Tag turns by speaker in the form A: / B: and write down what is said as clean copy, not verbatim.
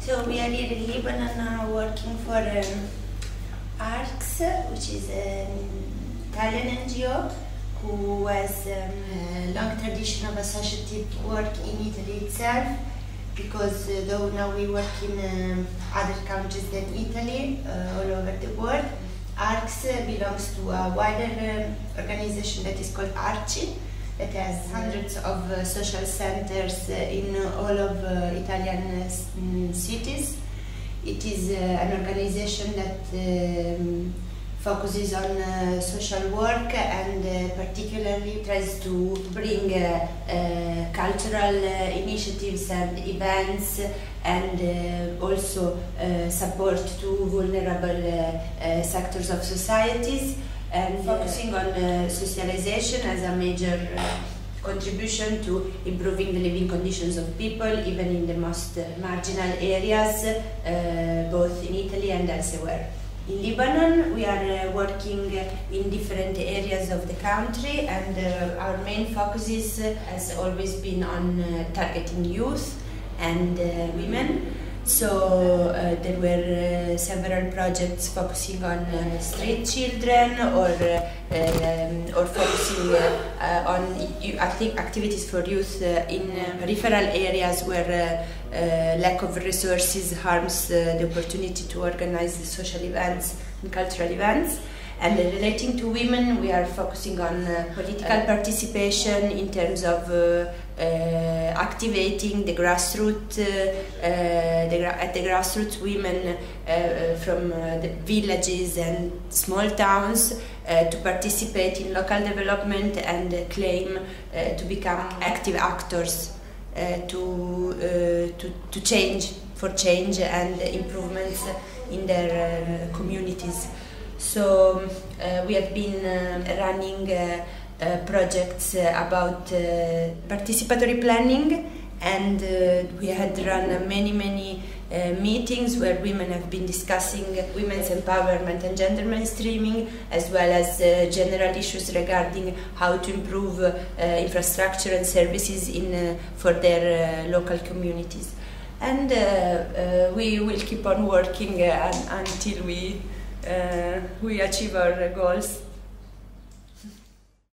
A: So we are here in Lebanon now working for ARCS, which is an Italian NGO who has a long tradition of associative work in Italy itself, because though now we work in other countries than Italy, all over the world, ARCS belongs to a wider organization that is called ARCI, that has hundreds of social centers in all of Italian cities. It is an organization that focuses on social work and particularly tries to bring cultural initiatives and events and also support to vulnerable sectors of societies, and focusing on socialization as a major contribution to improving the living conditions of people, even in the most marginal areas, both in Italy and elsewhere. In Lebanon, we are working in different areas of the country, and our main focus has always been on targeting youth and women. So there were several projects focusing on street children, or focusing on activities for youth in peripheral areas where lack of resources harms the opportunity to organize social events and cultural events. And relating to women, we are focusing on political participation in terms of activating the grassroots, at the grassroots women from the villages and small towns to participate in local development and claim to become active actors to change and improvements in their communities. So we have been running projects about participatory planning, and we had run many meetings where women have been discussing women's empowerment and gender mainstreaming, as well as general issues regarding how to improve infrastructure and services for their local communities. And we will keep on working until we achieve our goals.